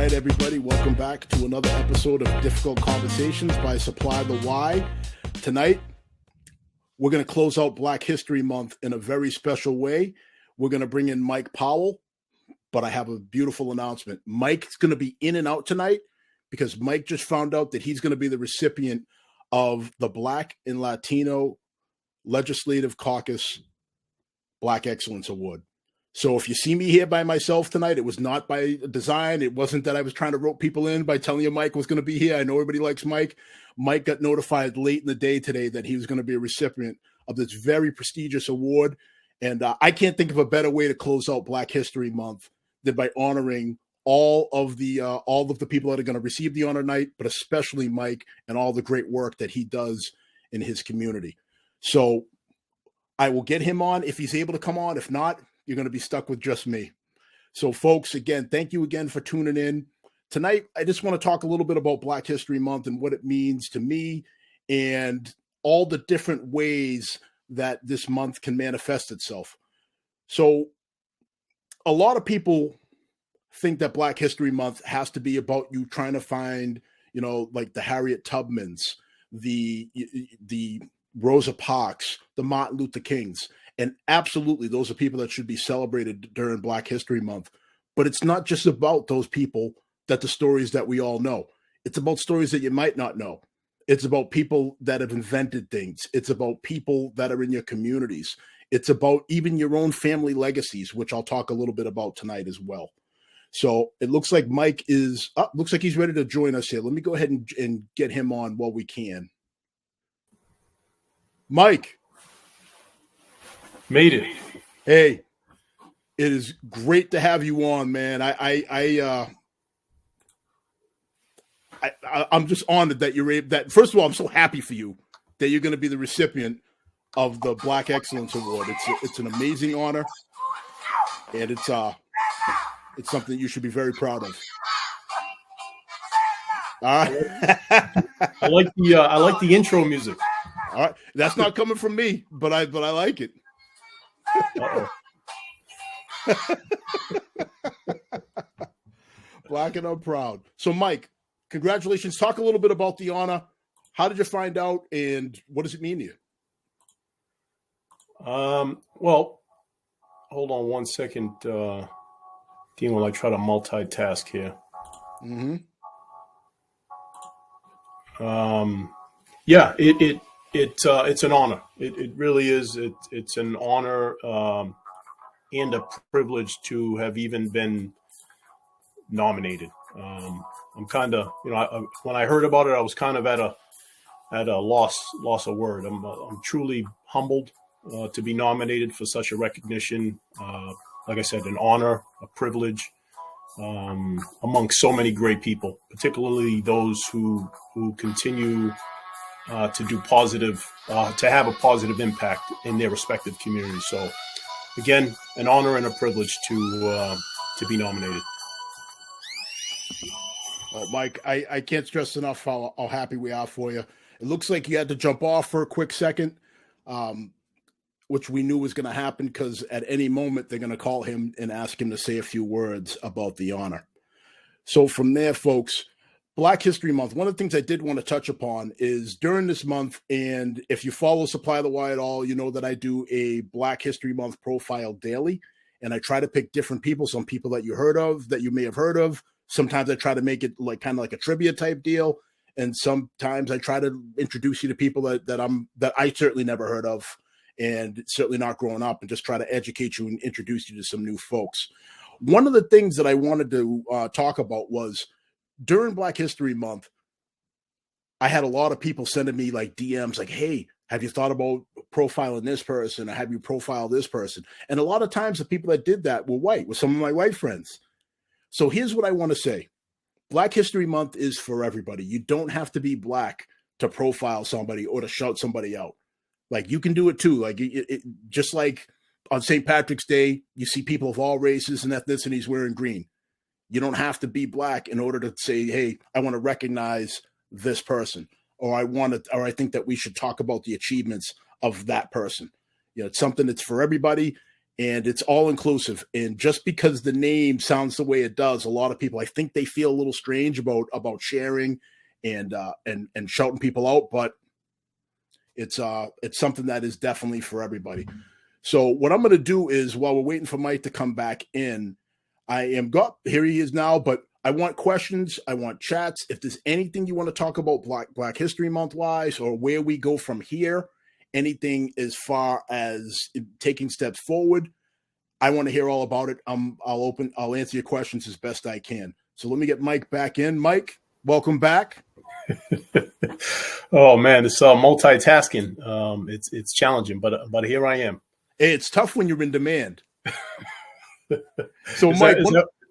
right, everybody, welcome back to another episode of Difficult Conversations by Supply the Why. Tonight, we're going to close out Black History Month in a very special way. We're going to bring in Mike Powell, but I have a beautiful announcement. Mike's going to be in and out tonight because Mike just found out that he's going to be the recipient of the Black and Latino Legislative Caucus Black Excellence Award. So if you see me here by myself tonight, it was not by design. It wasn't that I was trying to rope people in by telling you Mike was going to be here. I know everybody likes Mike. Mike got notified late in the day today that he was going to be a recipient of this very prestigious award. And I can't think of a better way to close out Black History Month than by honoring all of the people that are going to receive the honor night, but especially Mike and all the great work that he does in his community. So I will get him on if he's able to come on. If not, you're going to be stuck with just me. So, folks, again, thank you again for tuning in. Tonight, I just want to talk a little bit about Black History Month and what it means to me and all the different ways that this month can manifest itself. So, a lot of people think that Black History Month has to be about you trying to find, like the Harriet Tubmans, the Rosa Parks, the Martin Luther Kings. And absolutely, those are people that should be celebrated during Black History Month. But it's not just about those people that the stories that we all know. It's about stories that you might not know. It's about people that have invented things. It's about people that are in your communities. It's about even your own family legacies, which I'll talk a little bit about tonight as well. So it looks like Mike is up. Looks like he's ready to join us here. Let me go ahead and get him on while we can. Mike. Made it. Hey, it is great to have you on, man. I'm just honored that you're able. That first of all, I'm so happy for you that you're going to be the recipient of the Black Excellence Award. It's an amazing honor, and it's something you should be very proud of. All right. I like the intro music. All right, that's not coming from me, but I like it. Black and I'm proud. So, Mike, congratulations. Talk a little bit about the honor. How did you find out, and what does it mean to you? Well, hold on one second. Dean, while I try to multitask here. Mm-hmm. Yeah, it's an honor. It really is. It's an honor and a privilege to have even been nominated. I'm kind of, when I heard about it, I was kind of at a loss of word. I'm truly humbled to be nominated for such a recognition. Like I said, an honor, a privilege among so many great people, particularly those who continue to do positive, to have a positive impact in their respective communities. So, again, an honor and a privilege to be nominated. Oh, Mike, I can't stress enough how happy we are for you. It looks like you had to jump off for a quick second, which we knew was going to happen because at any moment they're going to call him and ask him to say a few words about the honor. So from there, folks, Black History Month, one of the things I did want to touch upon is during this month, and if you follow Supply the Why at all, you know that I do a Black History Month profile daily, and I try to pick different people, some people that you heard of, that you may have heard of. Sometimes I try to make it like kind of like a trivia type deal, and sometimes I try to introduce you to people that I certainly never heard of, and certainly not growing up, and just try to educate you and introduce you to some new folks. One of the things that I wanted to talk about was during Black History Month, I had a lot of people sending me like DMs like, hey, have you thought about profiling this person? Or have you profiled this person? And a lot of times the people that did that were white, with some of my white friends. So here's what I want to say. Black History Month is for everybody. You don't have to be black to profile somebody or to shout somebody out. Like you can do it too. Like just like on St. Patrick's Day, you see people of all races and ethnicities wearing green. You don't have to be black in order to say, hey, I want to recognize this person, or I think that we should talk about the achievements of that person. It's something that's for everybody. and it's all inclusive. And just because the name sounds the way it does, a lot of people, I think they feel a little strange about sharing and shouting people out, but it's something that is definitely for everybody. So what I'm going to do is, while we're waiting for Mike to come back in, here he is now, but I want questions. I want chats. If there's anything you want to talk about Black History Month wise, or where we go from here, anything as far as taking steps forward, I want to hear all about it. I'll answer your questions as best I can. So let me get Mike back in. Mike, welcome back. Oh man, it's multitasking. It's challenging, but here I am. Hey, it's tough when you're in demand. So is Mike,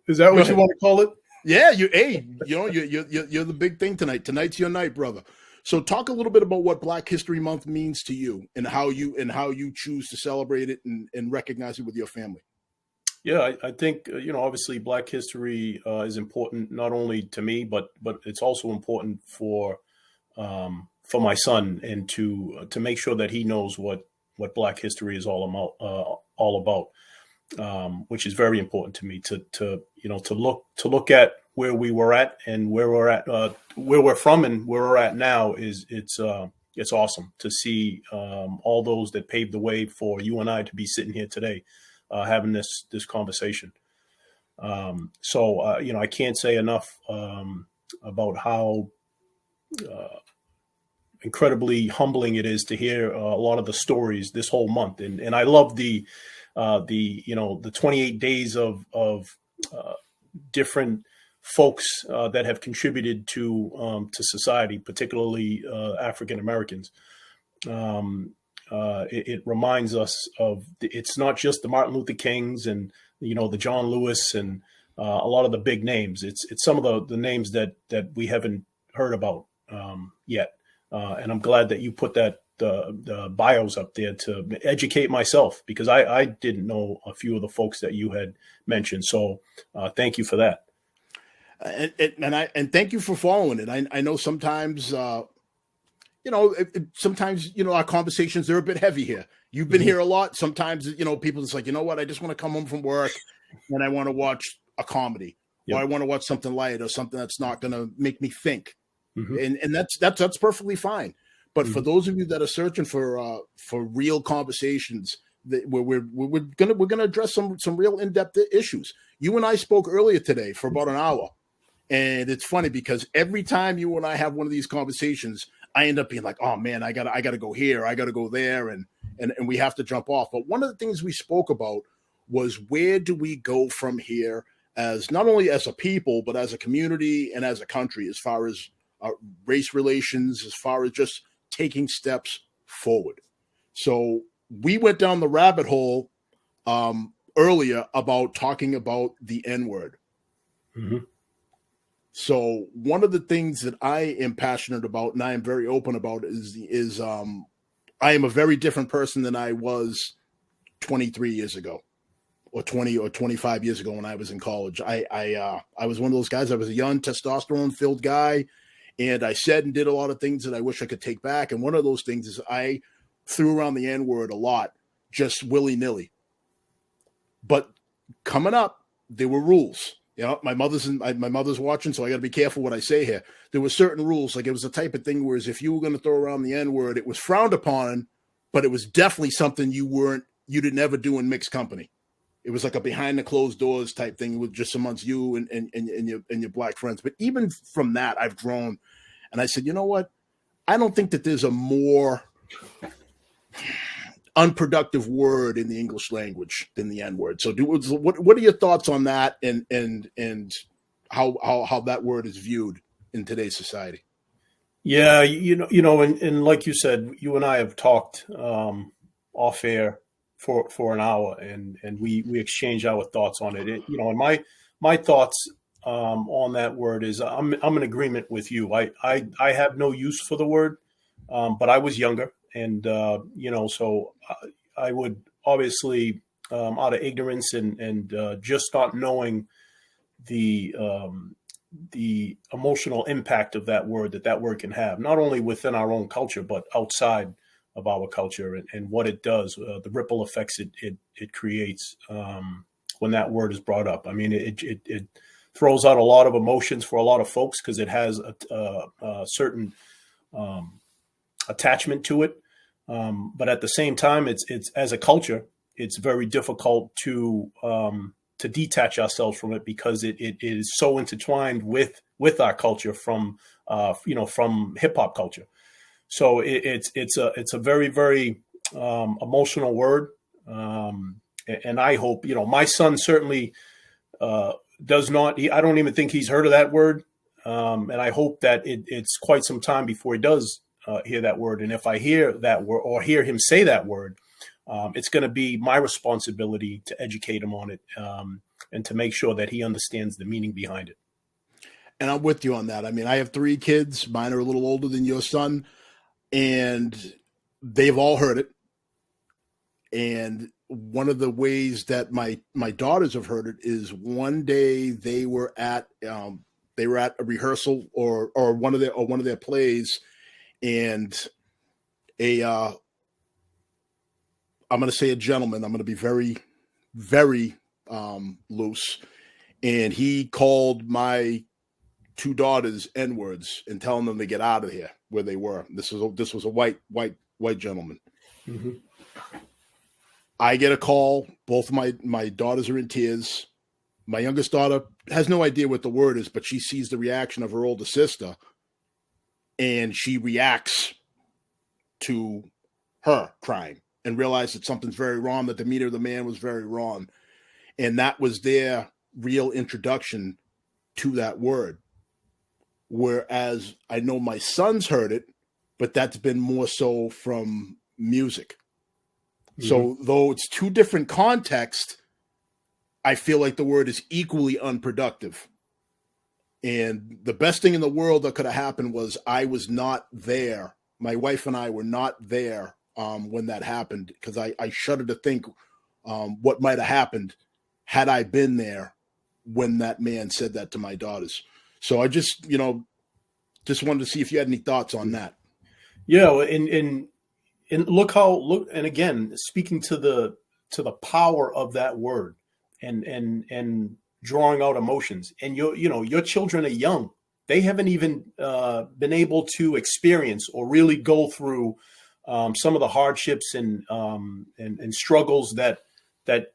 is that what you want to call it? Yeah, you're the big thing tonight. Tonight's your night, brother. So talk a little bit about what Black History Month means to you, and how you choose to celebrate it and recognize it with your family. Yeah, I think obviously Black history is important not only to me, but it's also important for my son, and to make sure that he knows what Black history is all about. Which is very important to me to look at where we were at and where we're at, where we're from and where we're at now. It's awesome to see all those that paved the way for you and I to be sitting here today, having this conversation. I can't say enough about how incredibly humbling it is to hear a lot of the stories this whole month, and I love the 28 days of different folks that have contributed to society, particularly African Americans. It reminds us of it's not just the Martin Luther Kings and the John Lewis and a lot of the big names. It's some of the names that we haven't heard about yet, and I'm glad that you put the bios up there to educate myself, because I didn't know a few of the folks that you had mentioned. So thank you for that. And thank you for following it. I know sometimes, sometimes our conversations, they're a bit heavy here. You've been here a lot. Sometimes, people just like, you know what, I just want to come home from work and I want to watch a comedy, or I want to watch something light, or something that's not going to make me think. And that's perfectly fine. But for those of you that are searching for real conversations, we're gonna address some real in-depth issues. You and I spoke earlier today for about an hour, and it's funny because every time you and I have one of these conversations, I end up being like, "Oh man, I gotta go here, I gotta go there," and we have to jump off. But one of the things we spoke about was, where do we go from here, as not only as a people, but as a community and as a country, as far as race relations, as far as just taking steps forward. So we went down the rabbit hole earlier about talking about the N-word. So one of the things that I am passionate about, and I am very open about, is I am a very different person than I was 23 years ago, or 20 or 25 years ago when I was in college. I was one of those guys. I was a young, testosterone-filled guy. And I said and did a lot of things that I wish I could take back. And one of those things is I threw around the N-word a lot, just willy-nilly. But coming up, there were rules. My mother's watching, so I got to be careful what I say here. There were certain rules. Like, it was the type of thing where if you were going to throw around the N-word, it was frowned upon, but it was definitely something you didn't ever do in mixed company. It was like a behind the closed doors type thing with just amongst you and your black friends. But even from that, I've grown. And I said, you know what? I don't think that there's a more unproductive word in the English language than the N-word. So what are your thoughts on that, and how that word is viewed in today's society? Yeah, and like you said, you and I have talked off air for an hour, and we exchange our thoughts on it. And my thoughts on that word is I'm in agreement with you. I have no use for the word, but I was younger, and so I would obviously out of ignorance and just not knowing the emotional impact of that word can have, not only within our own culture but outside of our culture and what it does, the ripple effects it creates when that word is brought up. I mean, it throws out a lot of emotions for a lot of folks because it has a certain attachment to it. But at the same time, it's as a culture, it's very difficult to detach ourselves from it because it is so intertwined with our culture from from hip hop culture. So it's a very, very emotional word, and I hope my son certainly does not. I don't even think he's heard of that word, and I hope that it's quite some time before he does hear that word. And if I hear that word or hear him say that word, it's going to be my responsibility to educate him on it and to make sure that he understands the meaning behind it. And I'm with you on that. I mean, I have 3 kids. Mine are a little older than your son, and they've all heard it. And one of the ways that my daughters have heard it is one day they were at a rehearsal or one of their plays, and I'm going to say a gentleman. I'm going to be very, very loose, and he called my 2 daughters N-words and telling them to get out of here where they were. This was a white gentleman. Mm-hmm. I get a call. Both of my daughters are in tears. My youngest daughter has no idea what the word is, but she sees the reaction of her older sister, and she reacts to her crying and realized that something's very wrong, that the demeanor of the man was very wrong. And that was their real introduction to that word. Whereas I know my son's heard it, but that's been more so from music. Mm-hmm. So though it's 2 different contexts, I feel like the word is equally unproductive. And the best thing in the world that could have happened was I was not there. My wife and I were not there when that happened, because I shudder to think what might have happened had I been there when that man said that to my daughters. So I just wanted to see if you had any thoughts on that. Yeah, and look, and again, speaking to the power of that word and drawing out emotions. And your children are young. They haven't even been able to experience or really go through some of the hardships and struggles that that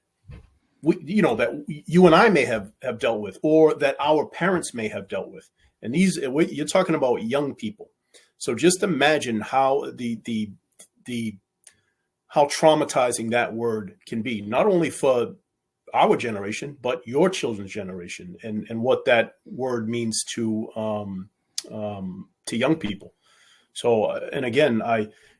you and I may have dealt with, or that our parents may have dealt with. And you're talking about young people. So just imagine how how traumatizing that word can be, not only for our generation, but your children's generation, and what that word means to young people. So, and again,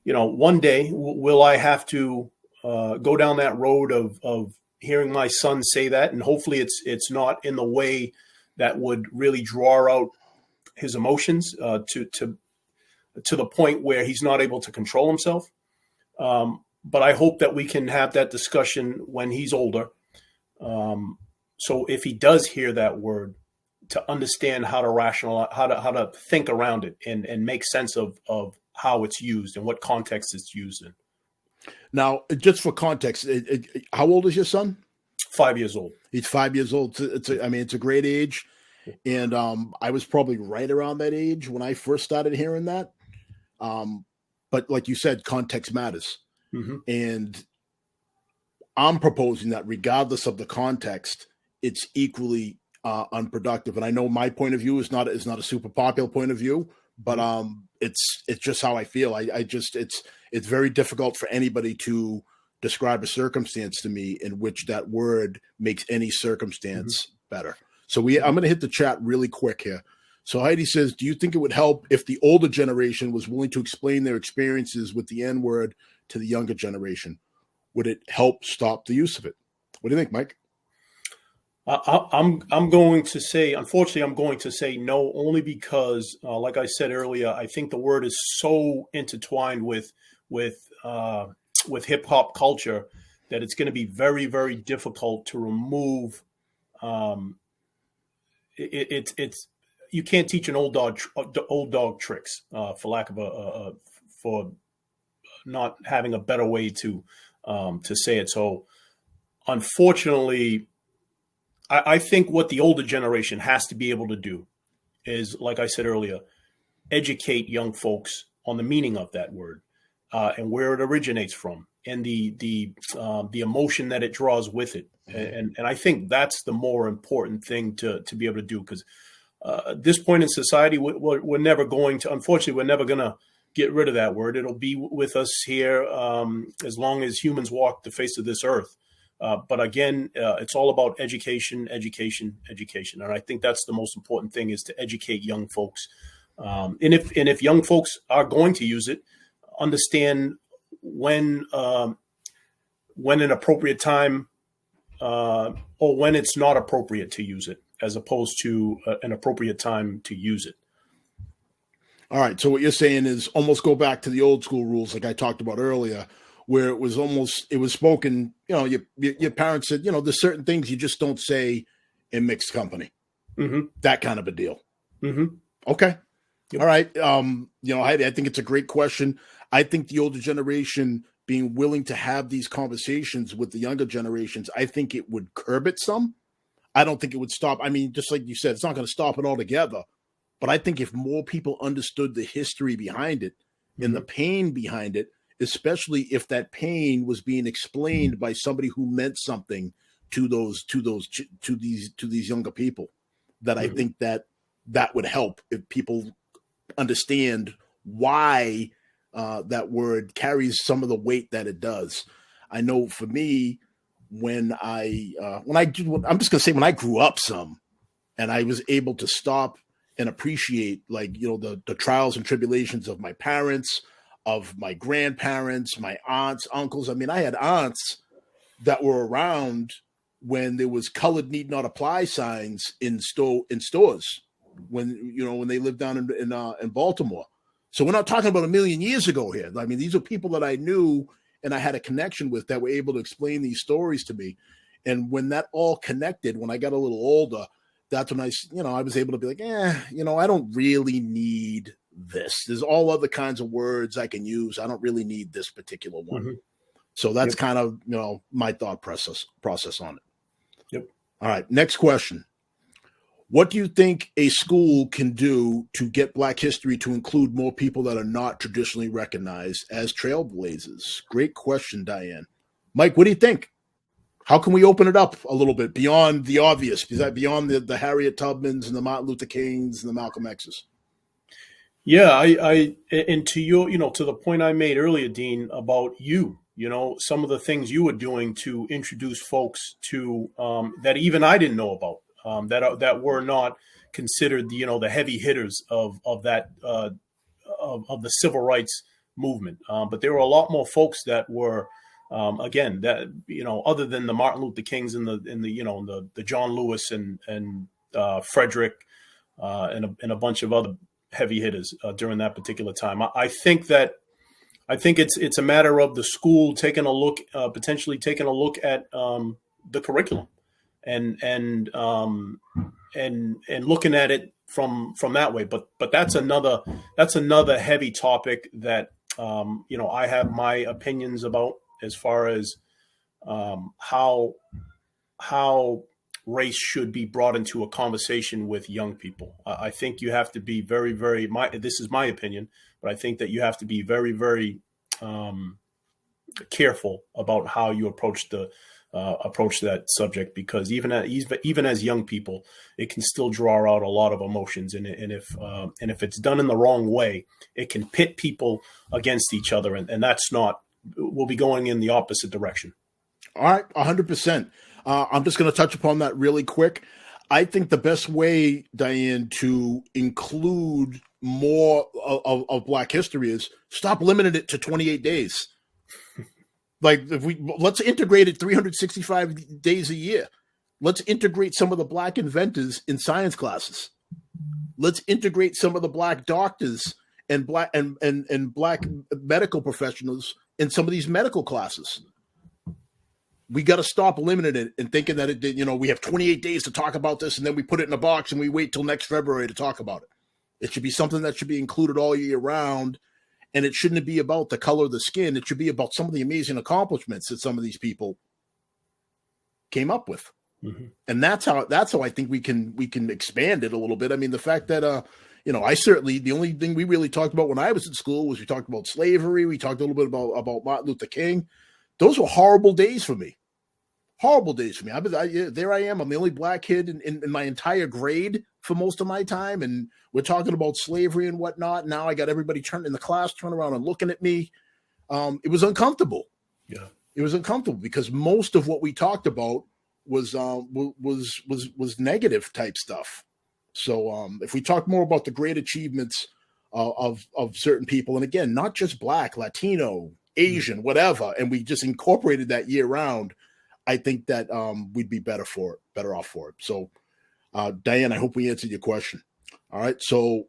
one day will I have to go down that road of hearing my son say that, and hopefully it's not in the way that would really draw out his emotions to the point where he's not able to control himself. But I hope that we can have that discussion when he's older. So if he does hear that word, to understand how to rationalize, how to think around it and make sense of how it's used and what context it's used in. Now, just for context, how old is your son? 5 years old. He's 5 years old. It's a great age. And I was probably right around that age when I first started hearing that. But like you said, context matters. Mm-hmm. And I'm proposing that regardless of the context, it's equally unproductive. And I know my point of view is not a super popular point of view, but it's just how I feel. It's very difficult for anybody to describe a circumstance to me in which that word makes any circumstance better. So I'm going to hit the chat really quick here. So Heidi says, do you think it would help if the older generation was willing to explain their experiences with the N-word to the younger generation? Would it help stop the use of it? What do you think, Mike? I'm going to say, unfortunately, I'm going to say no, only because, like I said earlier, I think the word is so intertwined with hip hop culture that it's going to be very, very difficult to remove. It's you can't teach an old dog tricks, for lack of for not having a better way to say it. So unfortunately, I think what the older generation has to be able to do is, like I said earlier, educate young folks on the meaning of that word and where it originates from, and the emotion that it draws with it. And I think that's the more important thing to be able to do, because at this point in society, we're never going to, unfortunately, we're never going to get rid of that word. It'll be with us here as long as humans walk the face of this earth. But again, it's all about education. And I think that's the most important thing, is to educate young folks. And if young folks are going to use it, understand when an appropriate time or when it's not appropriate to use it, as opposed to an appropriate time to use it. All right. So what you're saying is almost go back to the old school rules, like I talked about earlier, where it was spoken, your parents said, there's certain things you just don't say in mixed company. Mm-hmm. That kind of a deal. Mm-hmm. Okay. Yep. All right. I think it's a great question. I think the older generation being willing to have these conversations with the younger generations, I think it would curb it some. I don't think it would stop. I mean, just like you said, it's not going to stop it altogether. But I think if more people understood the history behind it and the pain behind it, especially if that pain was being explained by somebody who meant something to these younger people, that I think that would help if people understand why that word carries some of the weight that it does. I know for me, when I grew up some, and I was able to stop and appreciate, the trials and tribulations of my parents, of my grandparents, my aunts, uncles. I mean, I had aunts that were around when there was colored need not apply signs in stores when they lived down in Baltimore. So we're not talking about a million years ago here. I mean, these are people that I knew and I had a connection with that were able to explain these stories to me. And when that all connected, when I got a little older, that's when I was able to be like, I don't really need this. There's all other kinds of words I can use. I don't really need this particular one. Mm-hmm. So that's kind of, my thought process on it. Yep. All right. Next question. What do you think a school can do to get Black history to include more people that are not traditionally recognized as trailblazers? Great question, Diane. Mike, what do you think? How can we open it up a little bit beyond the obvious, beyond the Harriet Tubmans and the Martin Luther Kings and the Malcolm X's? Yeah, and to the point I made earlier, Dean, about some of the things you were doing to introduce folks to that even I didn't know about, that were not considered the heavy hitters of that of the civil rights movement. But there were a lot more folks that were. Again, that other than the Martin Luther Kings and the John Lewis and Frederick and a bunch of other heavy hitters during that particular time, I think it's a matter of the school taking a look, potentially taking a look at the curriculum and looking at it from that way. But that's another heavy topic that I have my opinions about, as far as how race should be brought into a conversation with young people. I think you have to be very, very, this is my opinion, but I think that you have to be very, very careful about how you approach that subject, because even as young people, it can still draw out a lot of emotions. And if it's done in the wrong way, it can pit people against each other. And that's not, we'll be going in the opposite direction. All right, 100%. I'm just going to touch upon that really quick. I think the best way, Diane, to include more of Black history is stop limiting it to 28 days. Let's integrate it 365 days a year. Let's integrate some of the Black inventors in science classes. Let's integrate some of the Black doctors and Black medical professionals in some of these medical classes. We got to stop limiting it and thinking that we have 28 days to talk about this, and then we put it in a box and we wait till next February to talk about it. It should be something that should be included all year round. And it shouldn't be about the color of the skin. It should be about some of the amazing accomplishments that some of these people came up with. Mm-hmm. And that's how I think we can expand it a little bit. I mean, the fact that I certainly, the only thing we really talked about when I was in school was we talked about slavery. We talked a little bit about Martin Luther King. Those were horrible days for me. Horrible days for me. There I am. I'm the only black kid in my entire grade for most of my time. And we're talking about slavery and whatnot. Now I got everybody in the class turn around and looking at me. It was uncomfortable. Yeah. It was uncomfortable because most of what we talked about was negative type stuff. So if we talk more about the great achievements of certain people, and again, not just black, Latino, Asian, whatever, and we just incorporated that year round, I think that we'd be better off for it. So, Diane, I hope we answered your question. All right. So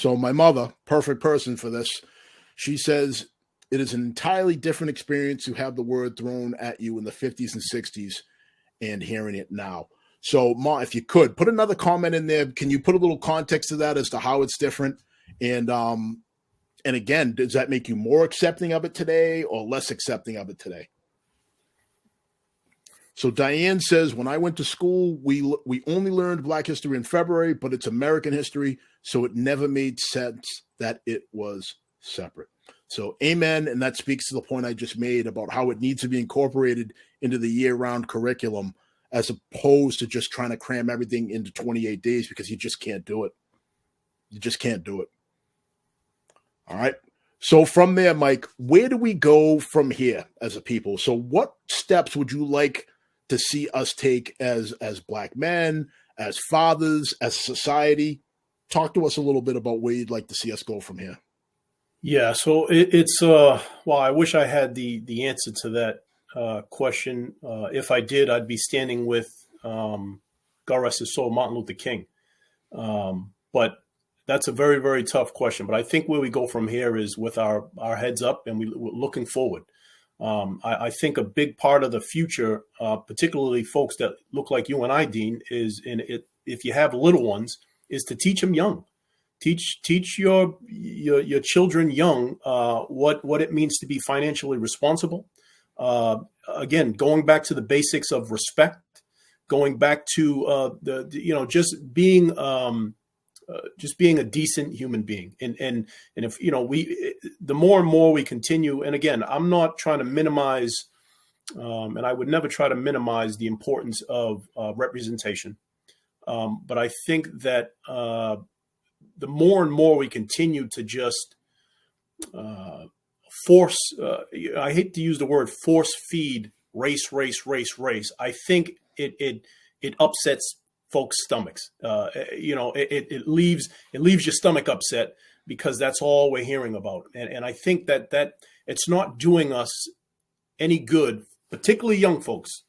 my mother, perfect person for this. She says it is an entirely different experience to have the word thrown at you in the 50s and 60s and hearing it now. So, Ma, if you could put another comment in there, can you put a little context to that as to how it's different? And again, does that make you more accepting of it today or less accepting of it today? So Diane says, when I went to school, we only learned Black history in February, but it's American history, so it never made sense that it was separate. So amen, and that speaks to the point I just made about how it needs to be incorporated into the year-round curriculum as opposed to just trying to cram everything into 28 days because you just can't do it. You just can't do it. All right. So from there, Mike, where do we go from here as a people? So what steps would you like to see us take as Black men, as fathers, as society? Talk to us a little bit about where you'd like to see us go from here. Yeah, so it's well, I wish I had the answer to that question. If I did, I'd be standing with God rest his soul, Martin Luther King. But that's a very, very tough question. But I think where we go from here is with our heads up and we're looking forward. I think a big part of the future, particularly folks that look like you and I, Dean, is if you have little ones, is to teach them young. Teach your children young what it means to be financially responsible. Again, going back to the basics of respect, going back to just being a decent human being. And if, the more and more we continue, and again, I'm not trying to minimize, and I would never try to minimize the importance of representation. But I think that the more and more we continue to just force, I hate to use the word force feed race. I think it upsets folks' stomachs. It leaves your stomach upset because that's all we're hearing about. And I think that it's not doing us any good, particularly young folks.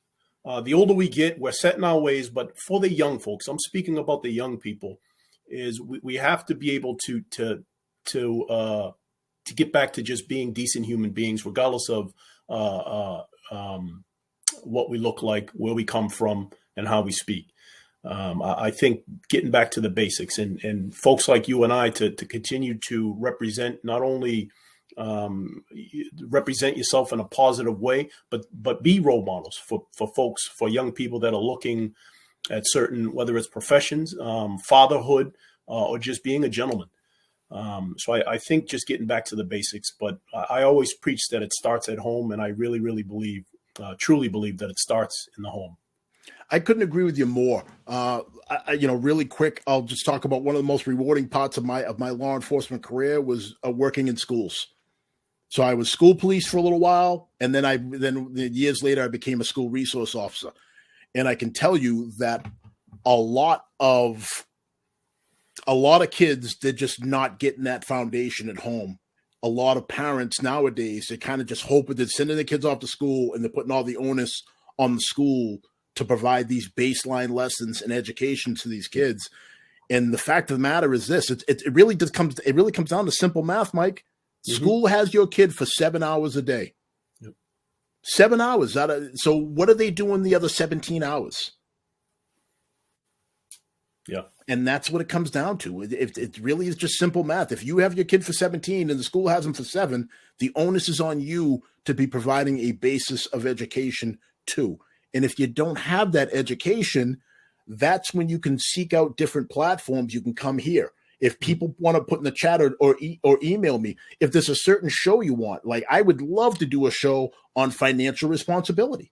The older we get, we're set in our ways, but for the young folks, I'm speaking about the young people, is we have to be able to get back to just being decent human beings, regardless of what we look like, where we come from, and how we speak. I think getting back to the basics and folks like you and I to continue to represent, not only represent yourself in a positive way, but be role models for folks, for young people that are looking at certain, whether it's professions, fatherhood, or just being a gentleman. So I think just getting back to the basics, but I always preach that it starts at home. And I really, really truly believe that it starts in the home. I couldn't agree with you more. Really quick, I'll just talk about one of the most rewarding parts of my law enforcement career was working in schools. So I was school police for a little while, and then years later I became a school resource officer. And I can tell you that a lot of kids, they're just not getting that foundation at home. A lot of parents nowadays, they kind of just hope that they're sending their kids off to school and they're putting all the onus on the school to provide these baseline lessons and education to these kids. And the fact of the matter is this, it really comes down to simple math, Mike. Mm-hmm. School has your kid for 7 hours a day. Yep. 7 hours. So what are they doing the other 17 hours? Yeah. And that's what it comes down to. It really is just simple math. If you have your kid for 17 and the school has them for 7, the onus is on you to be providing a basis of education too. And if you don't have that education, that's when you can seek out different platforms. You can come here. If people want to put in the chat or email me, if there's a certain show you want, like I would love to do a show on financial responsibility.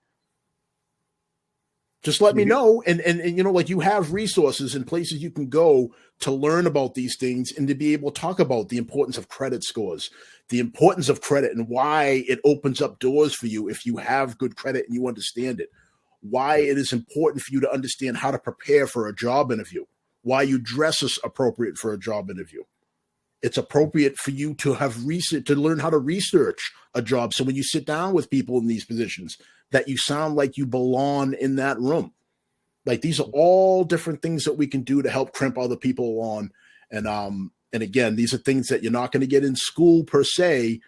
Just let me know. And like you have resources and places you can go to learn about these things and to be able to talk about the importance of credit scores, the importance of credit and why it opens up doors for you if you have good credit and you understand it, why it is important for you to understand how to prepare for a job interview, why you dress is appropriate for a job interview. It's appropriate for you to have research, to learn how to research a job. So when you sit down with people in these positions, that you sound like you belong in that room. Like these are all different things that we can do to help crimp other people along. And again, these are things that you're not going to get in school per se,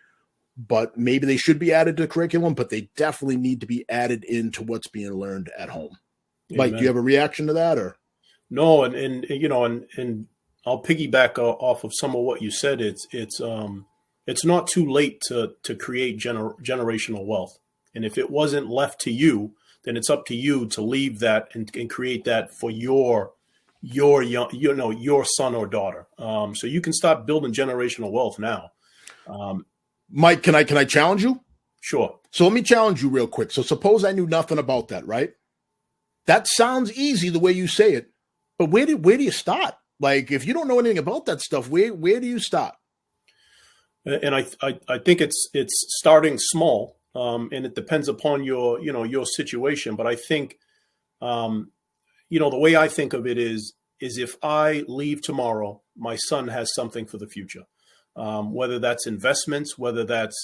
but maybe they should be added to the curriculum, but they definitely need to be added into what's being learned at home. Amen. Mike, do you have a reaction to that or? No. And I'll piggyback off of some of what you said. It's not too late to create generational wealth. And if it wasn't left to you, then it's up to you to leave that and create that for your young, your son or daughter. So you can start building generational wealth now. Mike, can I challenge you? Sure. So let me challenge you real quick. So suppose I knew nothing about that, right? That sounds easy the way you say it, but where do you start? Like if you don't know anything about that stuff, where do you start? And I think it's starting small. And it depends upon your situation. But I think, the way I think of it is if I leave tomorrow, my son has something for the future, whether that's investments, whether that's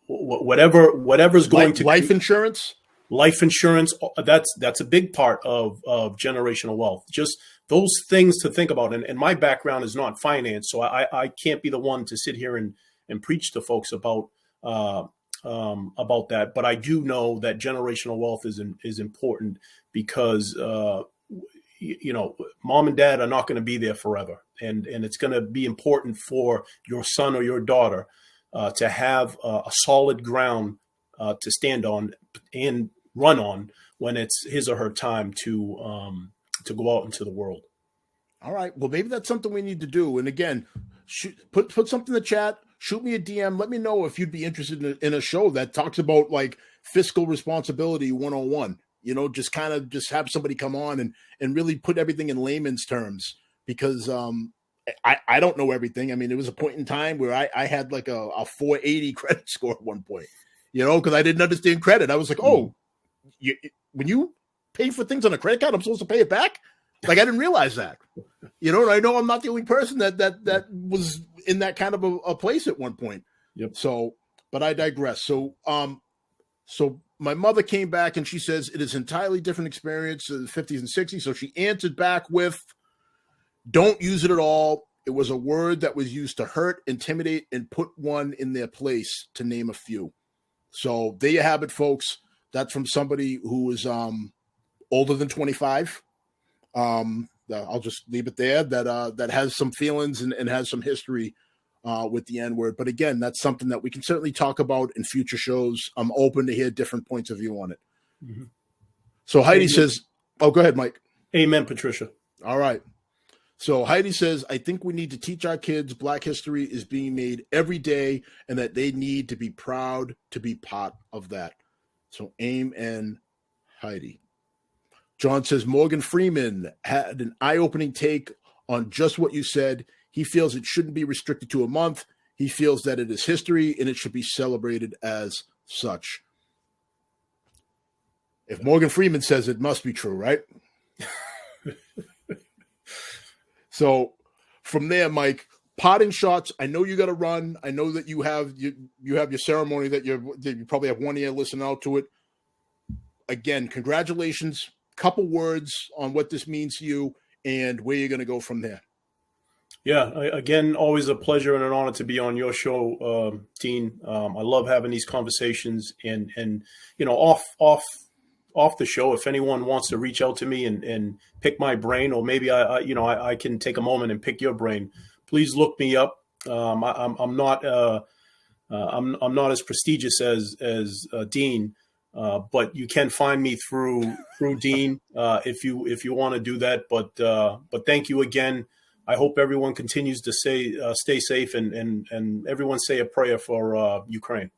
whatever's going to life insurance. Life insurance, that's a big part of generational wealth. Just those things to think about. And my background is not finance, so I can't be the one to sit here and preach to folks about that, but I do know that generational wealth is important because mom and dad are not going to be there forever, and it's going to be important for your son or your daughter to have a solid ground to stand on and run on when it's his or her time to go out into the world. All right, well maybe that's something we need to do. And again, put something in the chat. Shoot me a DM. Let me know if you'd be interested in a show that talks about like fiscal responsibility 101. Just have somebody come on and really put everything in layman's terms because I don't know everything. I mean, there was a point in time where I had like a 480 credit score at one point, because I didn't understand credit. I was like, oh, when you pay for things on a credit card, I'm supposed to pay it back? Like I didn't realize that. I know I'm not the only person that was in that kind of a place at one point. Yep. So, but I digress. So my mother came back and she says it is entirely different experience in the 50s and 60s. So she answered back with, don't use it at all. It was a word that was used to hurt, intimidate, and put one in their place, to name a few. So there you have it, folks. That's from somebody who is older than 25. I'll just leave it there. That has some feelings and has some history with the N-word. But again, that's something that we can certainly talk about in future shows. I'm open to hear different points of view on it. Mm-hmm. So Heidi says, oh, go ahead, Mike. Amen, Patricia. All right. So Heidi says, I think we need to teach our kids Black history is being made every day and that they need to be proud to be part of that. So amen, Heidi. John says, Morgan Freeman had an eye-opening take on just what you said. He feels it shouldn't be restricted to a month. He feels that it is history and it should be celebrated as such. If Morgan Freeman says it must be true, right? So from there, Mike, potting shots. I know you got to run. I know that you have your ceremony that you probably have one ear listening out to it. Again, congratulations. Couple words on what this means to you and where you're going to go from there. Yeah, again, always a pleasure and an honor to be on your show, Dean. I love having these conversations and off off the show, if anyone wants to reach out to me and pick my brain, or maybe I can take a moment and pick your brain, please look me up. I'm not as prestigious as Dean, but you can find me through Dean if you want to do that. But thank you again. I hope everyone continues to stay safe, and everyone say a prayer for Ukraine.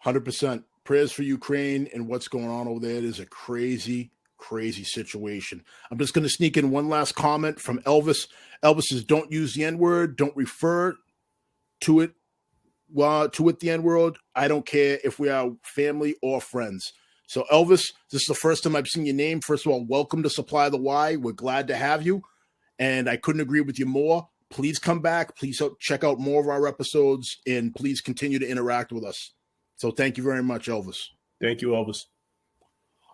100%. Prayers for Ukraine and what's going on over there. It is a crazy, crazy situation. I'm just going to sneak in one last comment from Elvis. Elvis says, don't use the N-word. Don't refer to it the N-word. I don't care if we are family or friends. So Elvis, this is the first time I've seen your name. First of all, welcome to Supply the Why. We're glad to have you. And I couldn't agree with you more. Please come back. Please check out more of our episodes, and please continue to interact with us. So thank you very much, Elvis. Thank you, Elvis.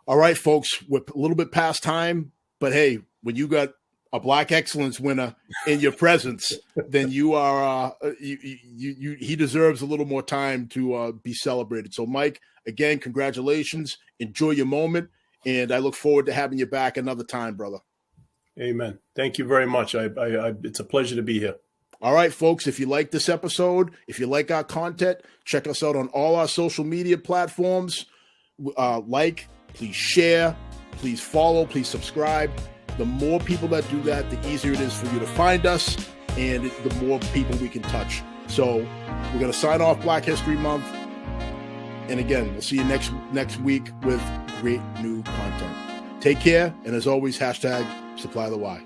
All right, folks, we're a little bit past time, but hey, when you got a Black Excellence winner in your presence, then you are he deserves a little more time to be celebrated. So, Mike, again, congratulations. Enjoy your moment, and I look forward to having you back another time, brother. Amen. Thank you very much. It's a pleasure to be here. All right, folks, if you like this episode, if you like our content, check us out on all our social media platforms. Please share, please follow, please subscribe. The more people that do that, the easier it is for you to find us, and the more people we can touch. So we're going to sign off Black History Month. And again, we'll see you next week with great new content. Take care, and as always, #Supply the Why.